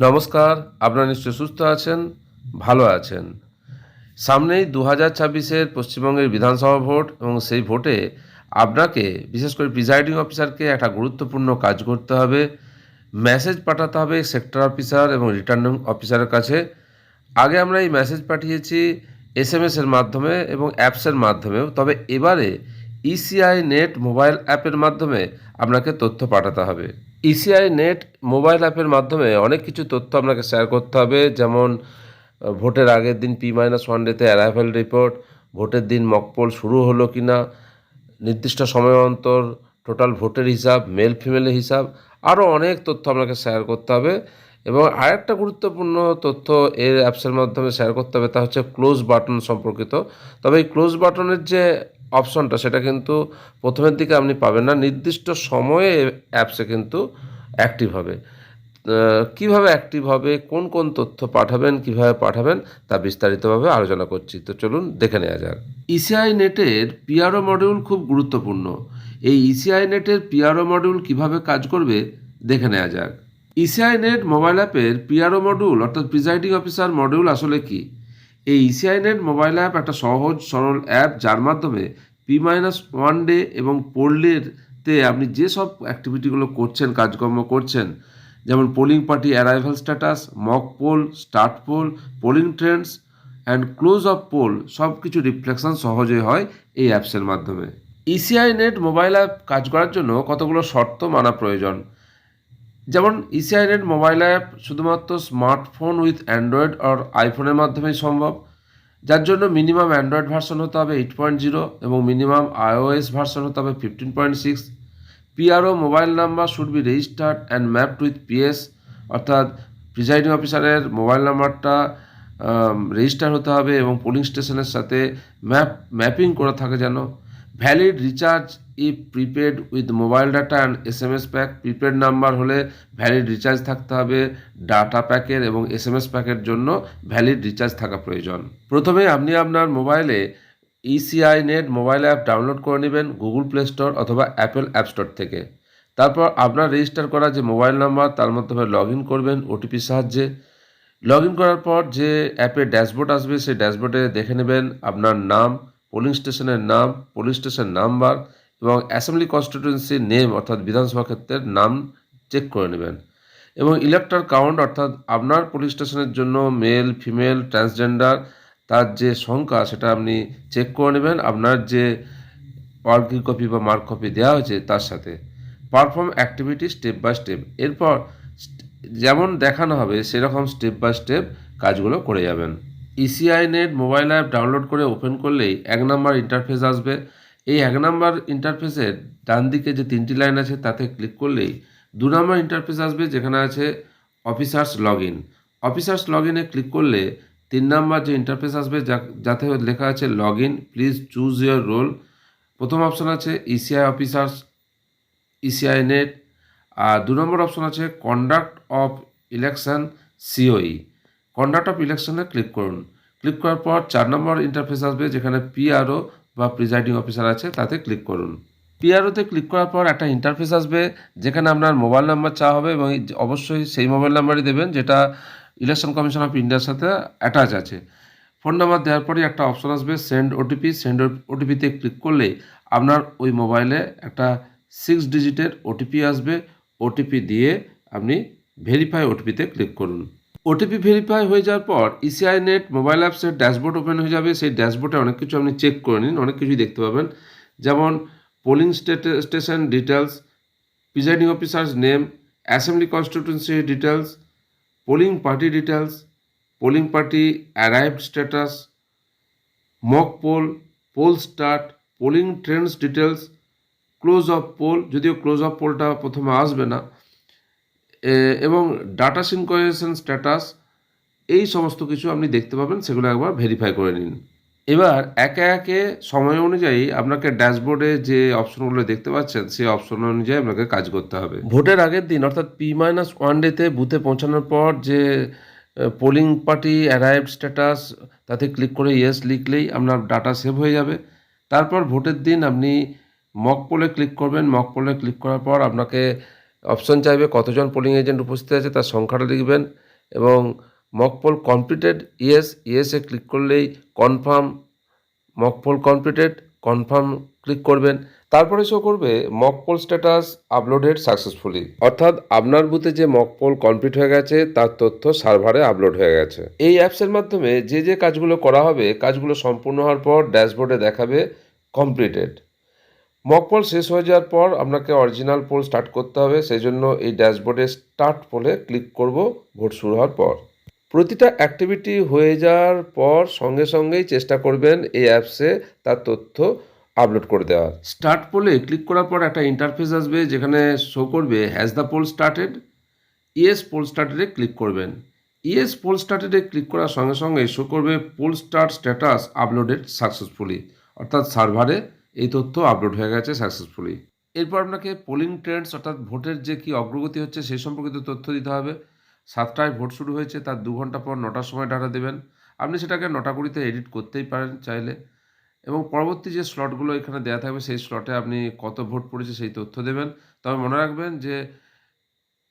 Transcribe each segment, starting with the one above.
নমস্কার, আপনারা নিশ্চয়ই সুস্থ আছেন, ভালো আছেন। সামনেই 2026-এর পশ্চিমবঙ্গের বিধানসভা ভোট এবং সেই ভোটে আপনাকে বিশেষ করে প্রিজাইডিং অফিসারকে একটা গুরুত্বপূর্ণ কাজ করতে হবে। মেসেজ পাঠাতে হবে সেক্টর অফিসার এবং রিটার্নিং অফিসারের কাছে। আগে আমরা এই মেসেজ পাঠিয়েছি এসএমএসের মাধ্যমে এবং অ্যাপসের মাধ্যমেও। তবে এবারে ইসিআই নেট মোবাইল অ্যাপের মাধ্যমে আপনাকে তথ্য পাঠাতে হবে। ইসিআই নেট মোবাইল অ্যাপের মাধ্যমে অনেক কিছু তথ্য আপনাকে শেয়ার করতে হবে, যেমন ভোটের আগের দিন P-1 ডেতে অ্যারাইভেল রিপোর্ট, ভোটের দিন মকপোল শুরু হলো কি না, নির্দিষ্ট সময় অন্তর টোটাল ভোটের হিসাব, মেল ফিমেলের হিসাব, আরও অনেক তথ্য আপনাকে শেয়ার করতে হবে। এবং আরেকটা গুরুত্বপূর্ণ তথ্য এর অ্যাপসের মাধ্যমে শেয়ার করতে হবে, তা হচ্ছে ক্লোজ বাটন সম্পর্কিত। তবে এই ক্লোজ বাটনের যে অপশনটা সেটা কিন্তু প্রথমের দিকে আপনি পাবেন না, নির্দিষ্ট সময়ে অ্যাপসে কিন্তু অ্যাক্টিভ হবে। কীভাবে অ্যাক্টিভ হবে, কোন কোন তথ্য পাঠাবেন, কিভাবে পাঠাবেন তা বিস্তারিতভাবে আলোচনা করছি। তো চলুন দেখে নেওয়া যাক। ইসিআই নেটের পিআরও মডিউল খুব গুরুত্বপূর্ণ। এই ইসিআই নেটের পিআরও মডিউল কিভাবে কাজ করবে দেখে নেওয়া যাক। ইসিআই নেট মোবাইল অ্যাপের পিআরও মডিউল অর্থাৎ প্রিজাইডিং অফিসার মডিউল আসলে কি? এই ইসিআই নেট মোবাইল অ্যাপ একটা সহজ সরল অ্যাপ, যার মাধ্যমে P-1 ডে এবং পোলেরতে আপনি যেসব অ্যাক্টিভিটিগুলো করছেন, কাজকর্ম করছেন, যেমন polling party arrival status, mock poll, start poll, polling trends and close of poll, সব কিছু রিফ্লেকশন সহজে হয় এই অ্যাপসের মাধ্যমে। ইসিআই নেট মোবাইল অ্যাপ কাজ করার জন্য কতগুলো শর্ত মানা প্রয়োজন। যেমন ইসিআই নেট মোবাইল অ্যাপ শুধুমাত্র স্মার্টফোন উইথ অ্যান্ড্রয়েড আর আইফোনের মাধ্যমেই সম্ভব, যার জন্য মিনিমাম অ্যান্ড্রয়েড ভার্সন হতে হবে 8.0 এবং মিনিমাম iOS ভার্সন হতে হবে 15.6। PRO mobile number should be registered and mapped with PS, অর্থাৎ প্রিজাইডিং অফিসারের মোবাইল নাম্বারটা রেজিস্টার হতে হবে এবং পোলিং স্টেশনের সাথে ম্যাপিং করা থাকে যেন। Valid recharge if prepaid with mobile data and SMS pack, prepaid number হলে ভ্যালিড রিচার্জ থাকতে হবে, ডাটা প্যাকের এবং এসএমএস প্যাকের জন্য ভ্যালিড রিচার্জ থাকা প্রয়োজন। প্রথমে আপনি আপনার মোবাইলে ECI net mobile app download করে নেবেন গুগল প্লে স্টোর অথবা অ্যাপেল অ্যাপ স্টোর থেকে। তারপর আপনার রেজিস্টার করা যে মোবাইল নাম্বার তার মাধ্যমে লগ ইন করবেন ওটিপির সাহায্যে। লগ ইন করার পর যে অ্যাপের ড্যাশবোর্ড আসবে সেই ড্যাশবোর্ডে দেখে নেবেন আপনার নাম, পোলিং স্টেশনের নাম, পোলিং স্টেশন নাম্বার এবং অ্যাসেম্বলি কনস্টিটিউয়েন্সির নেম অর্থাৎ বিধানসভা ক্ষেত্রের নাম চেক করে নেবেন। এবং ইলেক্টর কাউন্ট অর্থাৎ আপনার পোলিং স্টেশনের জন্য মেল, ফিমেল, ট্রান্সজেন্ডার তার যে সংখ্যা সেটা আপনি চেক করে নেবেন আপনার যে ওয়ার্কিং কপি বা মার্ক কপি দেওয়া হয়েছে তার সাথে। Perform activity step by step, এরপর যেমন দেখানো হবে সেরকম স্টেপ বাই স্টেপ কাজগুলো করে যাবেন। ECI net mobile app download করে ওপেন করলেই 1 নম্বর ইন্টারফেস আসবে। এই 1 নম্বর ইন্টারফেসের ডান দিকে যে 3টি লাইন আছে তাতে ক্লিক করলেই 2 নম্বর ইন্টারফেস আসবে, যেখানে আছে officers log in. Officers log ইনে ক্লিক করলে 3 নম্বর যে ইন্টারফেস আসবে যাতে লেখা আছে log in, please choose your role. প্রথম অপশন আছে ইসিআই অফিসার্স, ইসিআই নেট। আর 2 নম্বর অপশন আছে conduct of election, COE. Conduct of ইলেকশনে ক্লিক করুন। ক্লিক করার পর 4 নম্বর ইন্টারফেস আসবে, যেখানে পিআরও বা প্রিজাইডিং অফিসার আছে তাতে ক্লিক করুন। পিআরওতে ক্লিক করার পর একটা ইন্টারফেস আসবে, যেখানে আপনার মোবাইল নাম্বার চাওয়া হবে এবং অবশ্যই সেই মোবাইল নাম্বারই দেবেন যেটা ইলেকশন কমিশন অফ ইন্ডিয়ার সাথে অ্যাটাচ আছে। ফোন নাম্বার দেওয়ার পরে একটা অপশন আসবে সেন্ড ওটিপি। সেন্ড ওটিপিতে ক্লিক করলে আপনার ওই মোবাইলে একটা 6 ডিজিটের ওটিপি আসবে। ওটিপি দিয়ে আপনি ভেরিফাই ওটিপিতে ক্লিক করুন। ওটিপি ভেরিফাই হয়ে যাওয়ার পর ইসিআই নেট মোবাইল অ্যাপসের ড্যাশবোর্ড ওপেন হয়ে যাবে। সেই ড্যাশবোর্ডে অনেক কিছু আপনি চেক করে নিন, অনেক কিছুই দেখতে পাবেন, যেমন polling station details, presiding officers name, assembly constituency details, polling party details, polling party arrived status, mock poll, poll start, polling trends details, close of poll, যদিও ক্লোজ অফ পোলটা প্রথমে আসবে না, এবং ডাটা সিনক্রোনাইজেশন স্ট্যাটাস। এই সমস্ত কিছু আপনি দেখতে পাবেন, সেগুলো একবার ভেরিফাই করে নিন। এবার একে একে সময় অনুযায়ী আপনাকে ড্যাশবোর্ডে যে অপশনগুলো দেখতে পাচ্ছেন সেই অপশন অনুযায়ী আপনাকে কাজ করতে হবে। ভোটের আগের দিন অর্থাৎ P-1 ডেতে বুথে পৌঁছানোর পর যে পোলিং পার্টি অ্যারাইভড স্ট্যাটাস তাতে ক্লিক করে ইয়েস লিখলেই আপনার ডাটা সেভ হয়ে যাবে। তারপর ভোটের দিন আপনি মক পোলে ক্লিক করবেন। মক পোলে ক্লিক করার পর আপনাকে অপশন চাইবে কতজন পোলিং এজেন্ট উপস্থিত আছে তার সংখ্যাটা লিখবেন এবং মক পোল কমপ্লিটেড ইয়েসে ক্লিক করলেই confirm mock poll completed confirm click করবেন। তারপরে শো করবে mock poll status uploaded successfully, অর্থাৎ আপনার বুথে যে মক পোল কমপ্লিট হয়ে গেছে তার তথ্য সার্ভারে আপলোড হয়ে গেছে। এই অ্যাপসের মাধ্যমে যে কাজগুলো করা হবে কাজগুলো সম্পূর্ণ হওয়ার পর ড্যাশবোর্ডে দেখাবে কমপ্লিটেড। মক পোল শেষ হয়ে যাওয়ার পর আপনাকে অরিজিনাল পোল স্টার্ট করতে হবে, সেই জন্য এই ড্যাশবোর্ডে স্টার্ট পোলে ক্লিক করব ভোট শুরু হওয়ার পর। প্রতিটা অ্যাক্টিভিটি হয়ে যাওয়ার পর সঙ্গে সঙ্গেই চেষ্টা করবেন এই অ্যাপসে তার তথ্য আপলোড করে দেওয়ার। স্টার্ট পোলে ক্লিক করার পর একটা ইন্টারফেস আসবে যেখানে শো করবে has the poll started. Yes poll স্টার্টেডে ক্লিক করবেন। ইয়েস পোল স্টার্টেডে ক্লিক করার সঙ্গে সঙ্গে শো করবে poll start status uploaded successfully, অর্থাৎ সার্ভারে এই তথ্য আপলোড হয়ে গেছে সাকসেসফুলি। এরপর আপনাকে পোলিং ট্রেন্ডস অর্থাৎ ভোটের যে কি অগ্রগতি হচ্ছে সেই সম্পর্কিত তথ্য দিতে হবে। 7টায় ভোট শুরু হয়েছে, তার 2 ঘন্টা পর 9টার সময় ডাটা দেবেন। আপনি সেটাকে 9টা 20তে এডিট করতেই পারেন চাইলে, এবং পরবর্তী যে স্লটগুলো এখানে দেওয়া থাকবে সেই স্লটে আপনি কত ভোট পড়েছে সেই তথ্য দেবেন। তবে মনে রাখবেন যে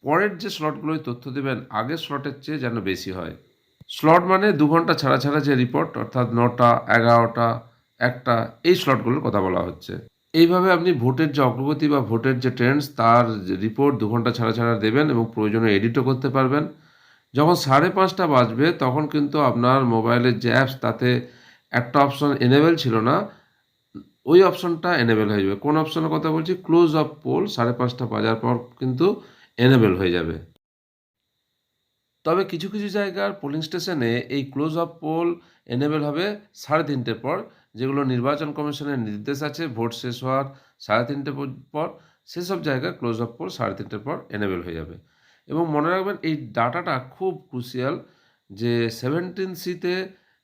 পরের যে স্লটগুলোয় তথ্য দেবেন আগের স্লটের চেয়ে যেন বেশি হয়। স্লট মানে 2 ঘন্টা ছাড়া ছাড়া যে রিপোর্ট, অর্থাৎ 9টা 11টা 1টা এই স্লটগুলোর কথা বলা হচ্ছে। এইভাবে আপনি ভোটের যে অগ্রগতি বা ভোটের যে ট্রেন্ডস তার রিপোর্ট 2 ঘন্টা ছাড়া ছাড়া দেবেন এবং প্রয়োজনে এডিটও করতে পারবেন। যখন 5:30 বাজবে তখন কিন্তু আপনার মোবাইলের যে অ্যাপস তাতে একটা অপশন এনেবেল ছিল না, ওই অপশনটা এনেবেল হয়ে যাবে। কোন অপশনের কথা বলছি? ক্লোজ অফ পোল 5:30 বাজার পর কিন্তু এনেবেল হয়ে যাবে। তবে কিছু কিছু জায়গার পোলিং স্টেশনে এই ক্লোজ অফ পোল এনেবেল হবে 3:30 পর, যেগুলো নির্বাচন কমিশনের নির্দেশ আছে ভোট শেষ হওয়ার 3:30 পর সেসব জায়গায় ক্লোজ অফ পোল 3:30 পর এনেবেল হয়ে যাবে। এবং মনে রাখবেন এই ডাটাটা খুব ক্রুশিয়াল যে 17C-তে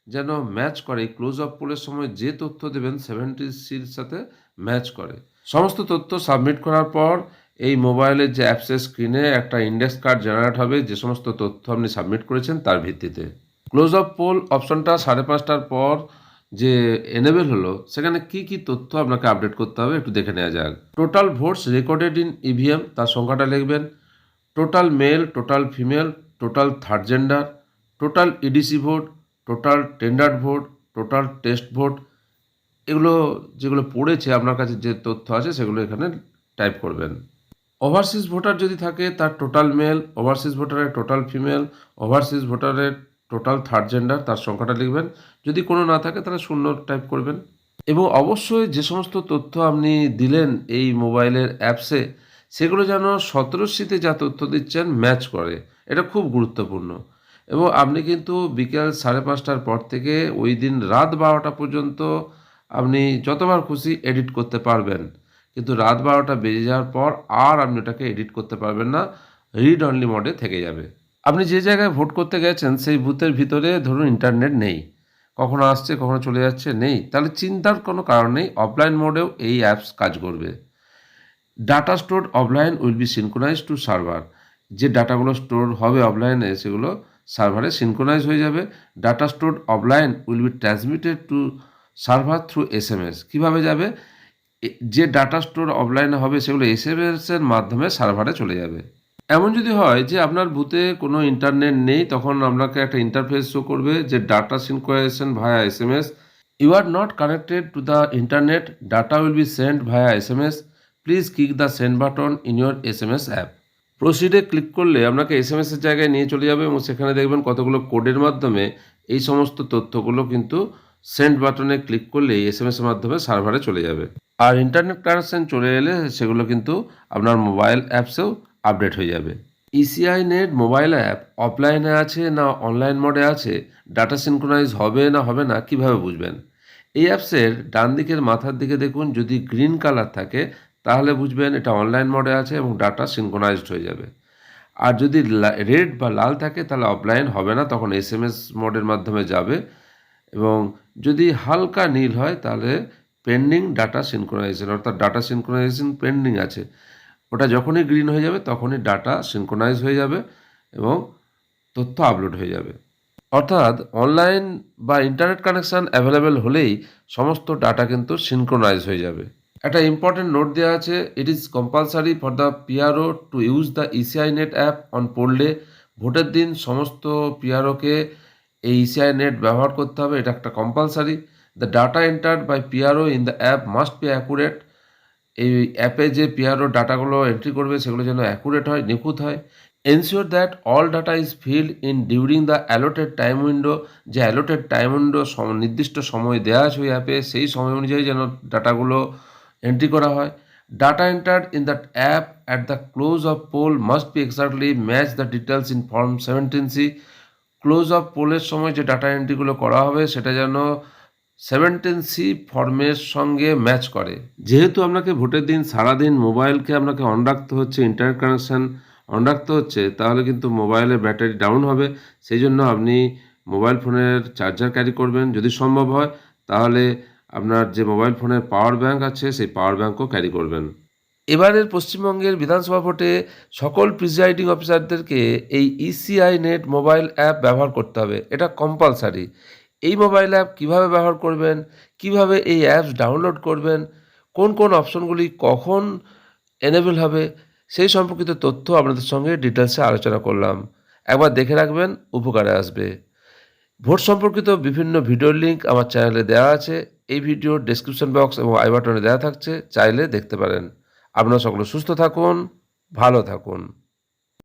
যেন ম্যাচ করে, এই ক্লোজ অফ পোলের সময় যে তথ্য দেবেন 17C-র সাথে ম্যাচ করে। সমস্ত তথ্য সাবমিট করার পর এই মোবাইলের যে অ্যাপসের স্ক্রিনে একটা ইন্ডেক্স কার্ড জেনারেট হবে যে সমস্ত তথ্য আপনি সাবমিট করেছেন তার ভিত্তিতে। ক্লোজ অফ পোল অপশনটা 5:30টার পর যে এনেবেল হলো সেখানে কি কি তথ্য আপনাকে আপডেট করতে হবে একটু দেখে নেওয়া যাক। Total votes recorded in EVM তার সংখ্যাটা লিখবেন। Total male, total female, total third gender, total EDC vote, total tendered vote, total test vote, এগুলো যেগুলো পড়েছে আপনার কাছে যে তথ্য আছে সেগুলো এখানে টাইপ করবেন। ওভারসিজ ভোটার যদি থাকে তার টোটাল মেল, ওভারসিজ ভোটারের টোটাল ফিমেল, ওভারসিজ ভোটারের টোটাল থার্ড জেন্ডার তার সংখ্যাটা লিখবেন। যদি কোনো না থাকে তাহলে 0 টাইপ করবেন। এবং অবশ্যই যে সমস্ত তথ্য আপনি দিলেন এই মোবাইলের অ্যাপসে সেগুলো যেন 17C-তে যা তথ্য দিচ্ছেন ম্যাচ করে, এটা খুব গুরুত্বপূর্ণ। এবং আপনি কিন্তু বিকেল 5:30টার পর থেকে ওই দিন রাত 12টা পর্যন্ত আপনি যতবার খুশি এডিট করতে পারবেন, কিন্তু রাত 12টা বেজে যাওয়ার পর আর আপনি ওটাকে এডিট করতে পারবেন না, রিড অনলি মোডে থেকে যাবে। আপনি যে জায়গায় ভোট করতে গেছেন সেই বুথের ভিতরে ধরুন ইন্টারনেট নেই, কখনো আসছে কখনো চলে যাচ্ছে, নেই, তাহলে চিন্তার কোনো কারণ নেই, অফলাইন মোডেও এই অ্যাপস কাজ করবে। Data store offline will be synchronise to server, যে ডাটাগুলো স্টোর হবে অফলাইনে সেগুলো সার্ভারে সিনক্রোনাইজ হয়ে যাবে। Data store offline will B transmitted two server through SMS। কীভাবে যাবে? যে ডাটা স্টোর অফলাইনে হবে সেগুলো SMS-এর মাধ্যমে সার্ভারে চলে যাবে। এমন যদি হয় যে আপনার বুথে কোনো ইন্টারনেট নেই, তখন আপনাকে একটা ইন্টারফেস শো করবে যে data synchronisation via SMS। You are not connected to the internet, data will be send via SMS, please click the send button in your SMS app. প্রসিডে ক্লিক করলে আপনাকে SMS-এর জায়গায় নিয়ে চলে যাবে এবং সেখানে দেখবেন কতগুলো কোডের মাধ্যমে এই সমস্ত তথ্যগুলো কিন্তু সেন্ড বাটনে ক্লিক করলে SMS-এর মাধ্যমে সার্ভারে চলে যাবে। আর ইন্টারনেট কানেকশন চলে এলে সেগুলো কিন্তু আপনার মোবাইল অ্যাপসেও আপডেট হয়ে যাবে। ECI নেট মোবাইল অ্যাপ অফলাইনে আছে না অনলাইন মোডে আছে, ডাটা সিনক্রোনাইজ হবে না হবে না কীভাবে বুঝবেন? এই অ্যাপসের ডান দিকের মাথার দিকে দেখুন, যদি গ্রিন কালার থাকে তাহলে বুঝবেন এটা অনলাইন মোডে আছে এবং ডাটা সিনক্রোনাইজড হয়ে যাবে। আর যদি রেড বা লাল থাকে তাহলে অফলাইন হবে না, তখন SMS মোডের মাধ্যমে যাবে। এবং যদি হালকা নীল হয় তাহলে পেন্ডিং ডাটা সিনক্রোনাইজেশন, অর্থাৎ ডাটা সিনক্রোনাইজেশন পেন্ডিং আছে, ওটা যখনই গ্রিন হয়ে যাবে তখনই ডাটা সিনক্রোনাইজ হয়ে যাবে এবং তথ্য আপলোড হয়ে যাবে। অর্থাৎ অনলাইন বা ইন্টারনেট কানেকশান অ্যাভেলেবেল হলেই সমস্ত ডাটা কিন্তু সিনক্রোনাইজ হয়ে যাবে। একটা ইম্পর্টেন্ট নোট দেওয়া আছে, it is compulsory for the PRO to use the ECI net app on poll day ভোটের দিন সমস্ত পিআরওকে এই ইসিআই নেট ব্যবহার করতে হবে, এটা একটা compulsory. The data entered by PRO in the app must be accurate. এই অ্যাপে যে পিআরও ডাটাগুলো এন্ট্রি করবে সেগুলো যেন অ্যাকুরেট হয়, নিখুঁত হয়। Ensure that all data is field in during the allotted time window. যে অ্যালোটেড টাইম উইন্ডো নির্দিষ্ট সময় দেওয়া আছে ওই অ্যাপে, সেই সময় অনুযায়ী যেন ডাটাগুলো এন্ট্রি করা হয়। Data entered in that app at the close of poll must be exactly match the details in form 17C। Close of পোলের সময় যে ডাটা এন্ট্রিগুলো করা হবে সেটা যেন 17C ফর্মের সঙ্গে ম্যাচ করে। যেহেতু আপনাকে ভোটের দিন সারাদিন মোবাইলকে আপনাকে অন রাখতে হচ্ছে, ইন্টারনেট কানেকশান অন রাখতে হচ্ছে, তাহলে কিন্তু মোবাইলের ব্যাটারি ডাউন হবে। সেই জন্য আপনি মোবাইল ফোনের চার্জার ক্যারি করবেন, যদি সম্ভব হয় তাহলে আপনার যে মোবাইল ফোনের পাওয়ার ব্যাঙ্ক আছে সেই পাওয়ার ব্যাঙ্কও ক্যারি করবেন। এবারের পশ্চিমবঙ্গের বিধানসভা ভোটে সকল প্রিজাইডিং অফিসারদেরকে এই ইসিআই নেট মোবাইল অ্যাপ ব্যবহার করতে হবে, এটা কম্পালসারি। এই মোবাইল অ্যাপ কীভাবে ব্যবহার করবেন, কিভাবে এই অ্যাপস ডাউনলোড করবেন, কোন কোন অপশনগুলি কখন এনেবল হবে, সেই সম্পর্কিত তথ্য আপনাদের সঙ্গে ডিটেলসে আলোচনা করলাম। একবার দেখে রাখবেন, উপকারে আসবে। ভোট সম্পর্কিত বিভিন্ন ভিডিওর লিঙ্ক আমার চ্যানেলে দেওয়া আছে। এই ভিডিওর ডেসক্রিপশন বক্স এবং আই বাটনে দেওয়া থাকছে, চাইলে দেখতে পারেন। আপনারা সকলে সুস্থ থাকুন, ভালো থাকুন।